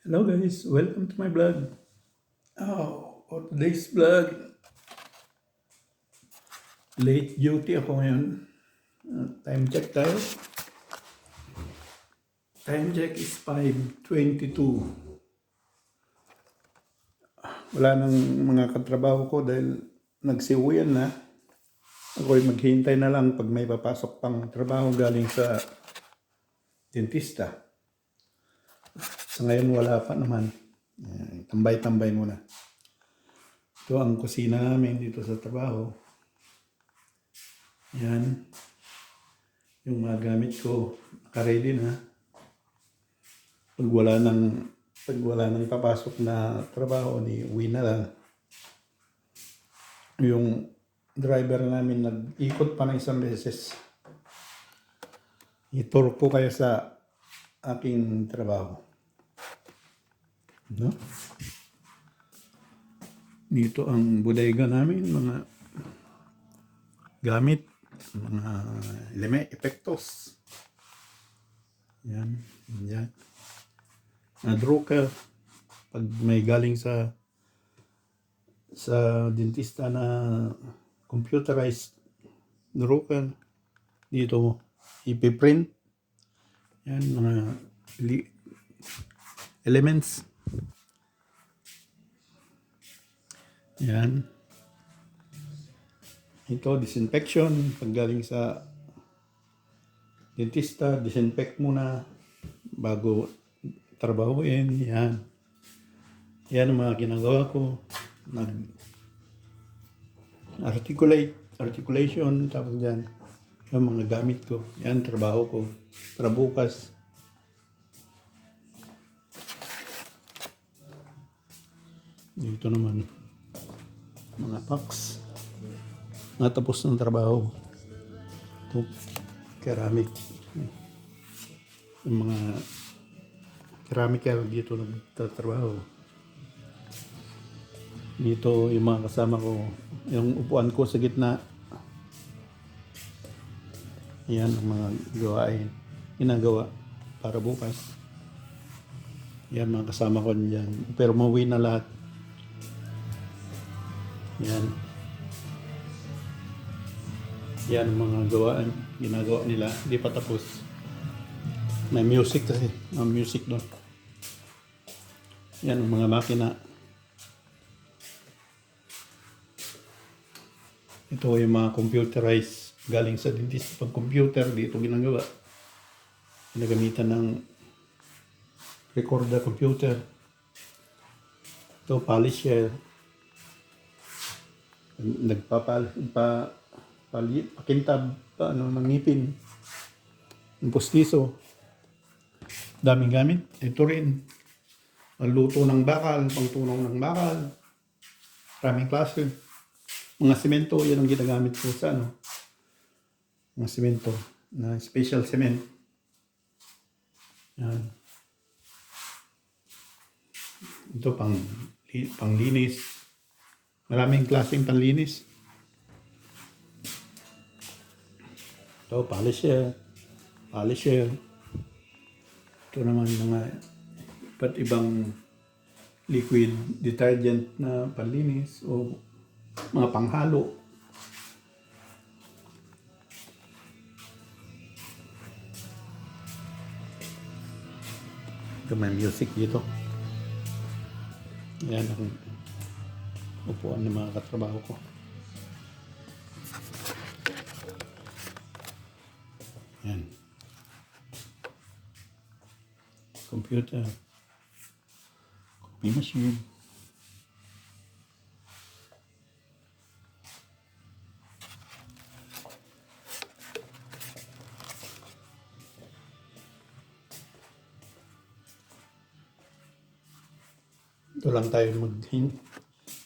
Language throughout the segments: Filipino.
Hello guys, welcome to my vlog. For today's vlog, late duty ako ngayon. Time check tayo. Time check is 5:22. Wala nang mga katrabaho ko dahil nagsiuwian na. Ako'y maghihintay na lang pag may papasok pang trabaho galing sa dentista. Sa ngayon wala pa naman. Tambay-tambay muna. Ito ang kusina namin dito sa trabaho. Yan. Yung mga gamit ko, naka-ready na. Pag wala nang papasok na trabaho, uwi na lang. Yung driver namin nag-ikot pa ng isang beses. Ituro ko kayo sa aking trabaho. No? Dito ang bodega namin, mga gamit, mga epektos. Yan, yan. Drucker, pag may galing sa dentista na computerized drucker, dito ipiprint. Yan, mga elements. Yan. Ito, disinfection. Pag galing sa dentista, disinfect muna bago trabahuin. Yan. Yan ang mga ginagawa ko. Articulation, tapos dyan. Yung mga gamit ko. Yan, trabaho ko. Para bukas. Dito naman. Mga packs. Natapos ng trabaho. Ito, ceramic. Yung mga ceramical dito nagtatrabaho. Dito yung mga kasama ko. Yung upuan ko sa gitna. Yan ang mga gawain. Ginagawa para bukas. Yan mga kasama ko dyan. Pero mauwi na lahat. Yan. Yan ang mga gawaan. Ginagawa nila. Hindi pa tapos. May music kasi. May music doon. Yan ang mga makina. Ito yung mga computerized galing sa dentist. Pag computer, dito ginagawa. Ginagamitan ng recorder computer. Ito, polisher. Pakintab ng ngipin. Yung postiso. Daming gamit. Ito rin. Ang luto ng bakal, pangtunaw ng bakal. Maraming klase. Mga semento, yan ang ginagamit ko sa mga semento na special cement. Yan. Ito panglinis. Maraming klaseng panlinis. Ito, polisher. Ito naman mga iba't ibang liquid detergent na panlinis o mga panghalo. Ito may music dito. Yan ang upuan ng mga katrabaho ko. Yan. Computer. Copy machine.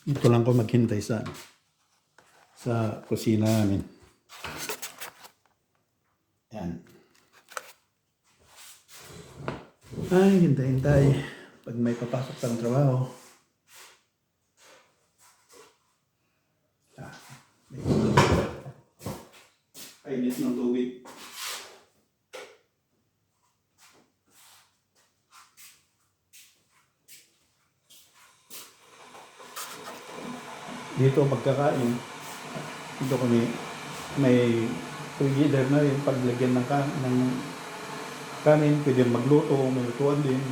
Ito lang ko maghintay sa kusina namin. Yan. Ay, hintay. Pag may papasok sa trabaho. Init ng tubig. Dito pagkakain, dito kami may frigider na rin paglagyan ng kanin, pwede magluto, may lutuan din.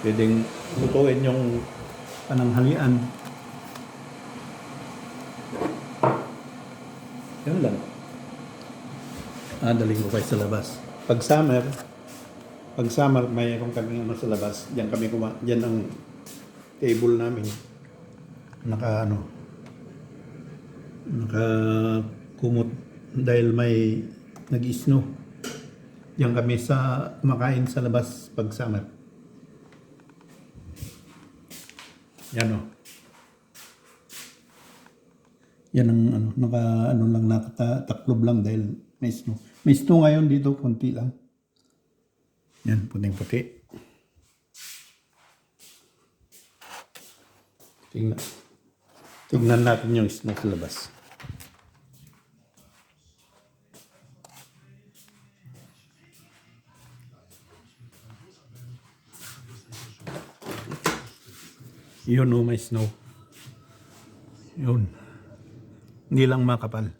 Pwedeng lutuin yung pananghalian. Yan lang. Daling ko kayo sa labas. Pag summer, mayroon kami sa labas. Diyan kami diyan ang table namin. Naka kumot dahil may nag-snow. Diyan kami kumakain sa labas pag summer. Yan o. Yan ang nakataklob lang dahil may snow. May snow ngayon dito, konti lang. Yan, puting-puti. Tingnan natin yung snow sa labas. Yun o, may snow. Yun. Hindi lang makapal.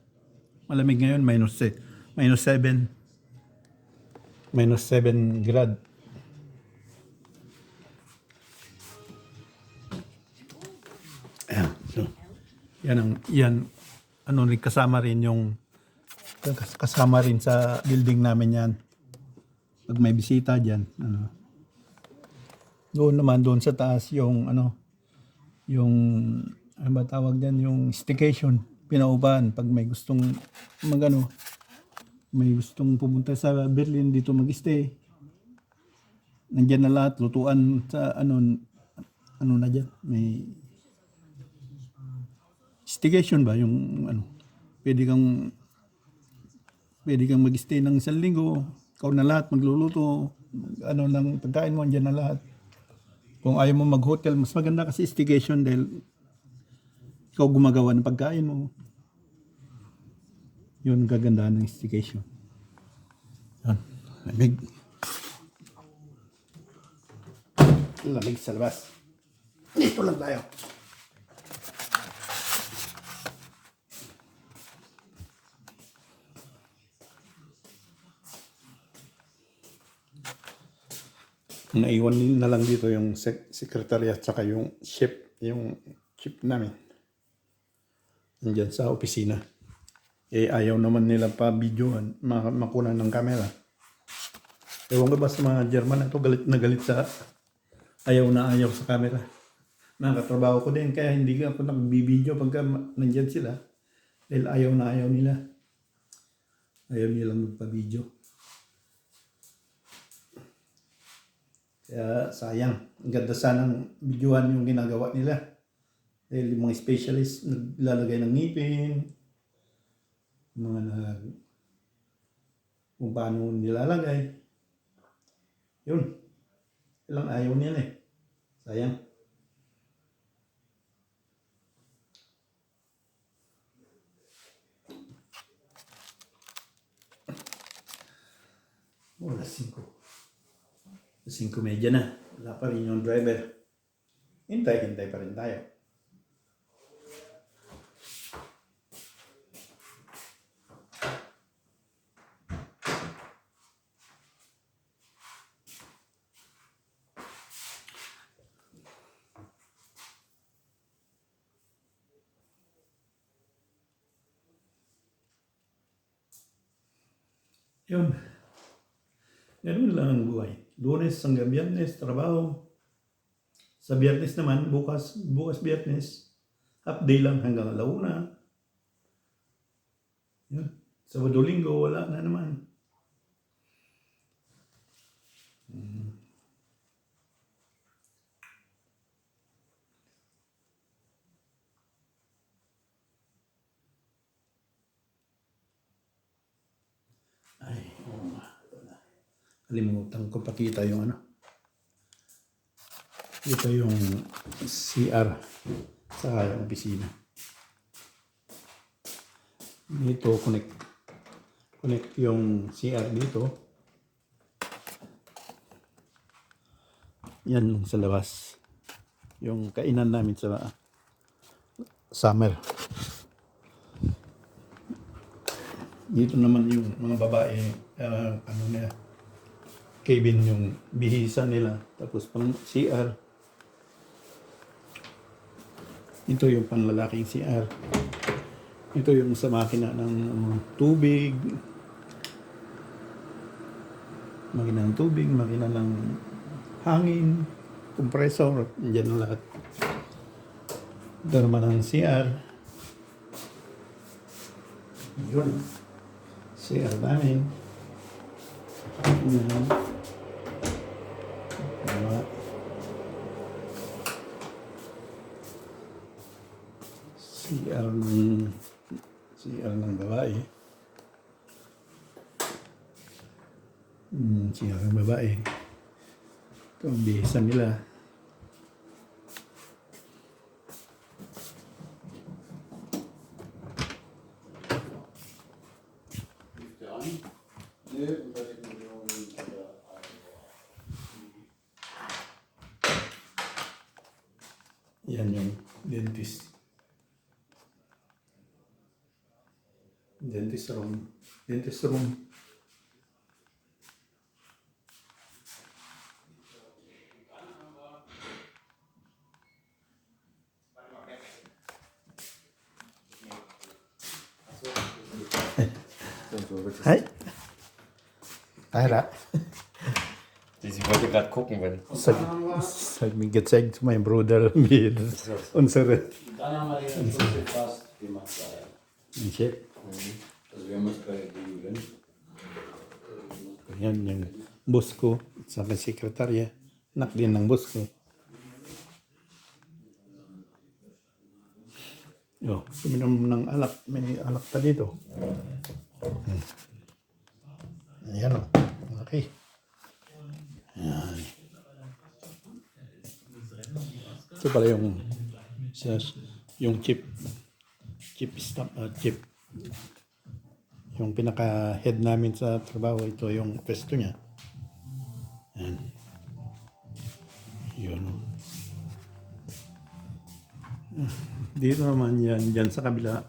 Malamig ngayon, minus 7. Minus 7 grad. Ayan. So, yan. Kasama rin sa building namin yan. Pag may bisita dyan, doon sa taas yung ano ba tawag dyan, yung staycation, pinaupahan pag may gustong may gustong pumunta sa Berlin dito mag-stay. Nandiyan na lahat, lutuan sa na dyan, may staycation ba yung pwede kang mag-stay ng 1 linggo, ikaw na lahat magluluto, ng pagkain mo, andyan na lahat. Kung ayaw mo mag-hotel, mas maganda kasi staycation dahil ikaw gumagawa ng pagkain mo. Yun kagandahan ng staycation. Yan. Lamig sa labas. Dito lang tayo. Naiwan na lang dito yung secretary at saka yung chef namin. Nandiyan sa opisina. Ayaw naman nila pa videoan, makunan ng camera. Ewan ko ba sa mga German na ito, galit na galit sa ayaw sa camera. Nakatrabaho ko din, kaya hindi ako nagbibideo pagka nandiyan sila. Dahil ayaw nila. Ayaw nilang magpa-video. Kaya sayang. Ang ganda sanang videoan yung ginagawa nila. Dahil yung mga specialist naglalagay ng ngipin, kung paano nilalagay. Yun. Ilang ayaw nila eh. Sayang. Alas 5. 5:30 na. Wala pa rin yung driver. Hintay pa rin tayo. Yun. Ganun lang ang buhay. Lunes hanggang Biyernes, trabaho. Sa Biyernes naman, bukas Biyernes, half day lang hanggang 1:00. Yun. Sabado Linggo, wala na naman. Ay, oo nga. Kalimutan ko pakita yung ito yung CR sa opisina. Dito connect yung CR dito. Yan yung sa labas. Yung kainan namin sa summer. Dito naman yung mga babae, ano nila, cabin yung bihisa nila. Tapos pang CR. Ito yung panlalaking CR. Ito yung sa makina ng tubig. Makina ng tubig, makina ng hangin, compressor, dyan na lahat. Ito naman ang CR. Yun. CR namin. Yan. Diba? CR ng babae. CR ng babae. Ito ang bihisa nila. Yan yung dentist. Dentist room. Dentist room. Hi. Tyra. Ich wollte gerade gucken, wenn. Sag mir gezeigt, mein Bruder mir unsere Dann haben wir den Schluss fast gemacht. Chef. Also wir haben uns bei den Yan yung boss ko sa aking sekretarya. Anak din ng boss ko. Yo, uminom ng alak. May alak pa dito. Ayan o. Okay. Ayan. Ito pala yung chip staff, chip. Yung pinaka-head namin sa trabaho, ito yung pwesto niya. Ayan. Yun. Dito naman yan, dyan sa kabila,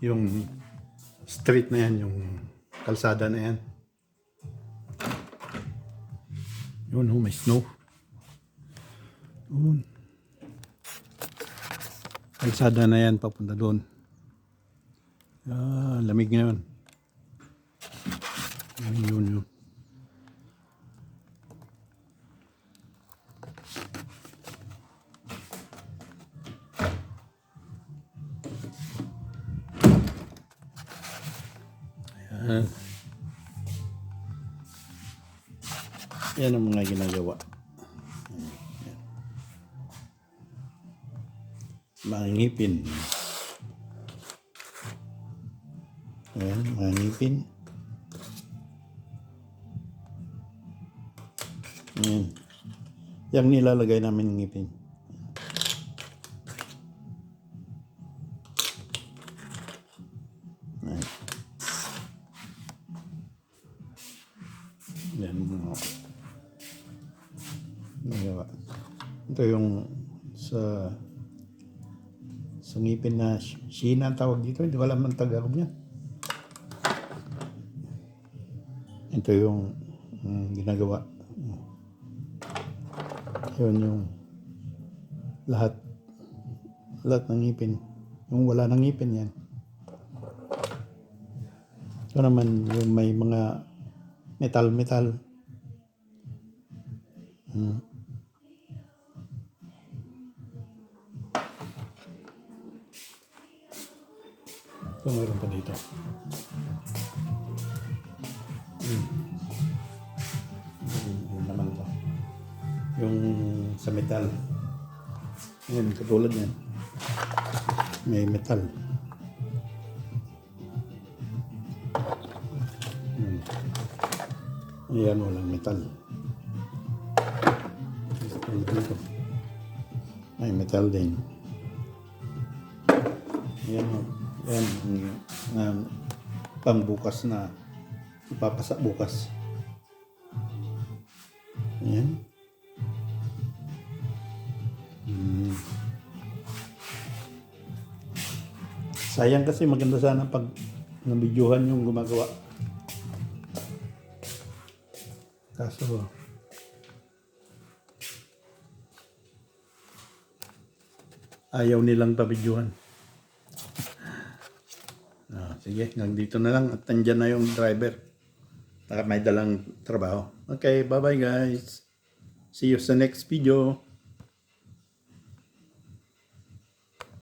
yung street na yan, yung kalsada na yan. Yun, may snow. Yun. Kalsada na yan, papunta doon. Lamig ngayon. Yun. Ayan. Yan ang mga ginagawa. Ayan. Mga ngipin. Ayan, mga ngipin. Ayan. Yang nilalagay namin ng ngipin. Ayan. Yan mga nagawa. Ito yung sa ngipin na Sheena ang tawag dito. Hindi ko alam ang Tagalog niya. Ito yung ginagawa. Yun yung lahat ng ngipin. Yung wala ng ngipin yan. Ito naman yung may mga metal. Ito mayroon pa dito. Yun naman to. Yung sa metal. Yan, katulad yan. May metal. Ayan, walang metal. Dito. May metal din. Ayan, yan. Pangbukas na ipapasa bukas. Ayan. Sayang kasi maganda sana pag nabidyohan yung gumagawa. Kaso, ayaw nilang pabidyohan. Sige, hanggang dito na lang at nandyan na yung driver. May dalang trabaho. Okay, bye-bye guys. See you sa next video.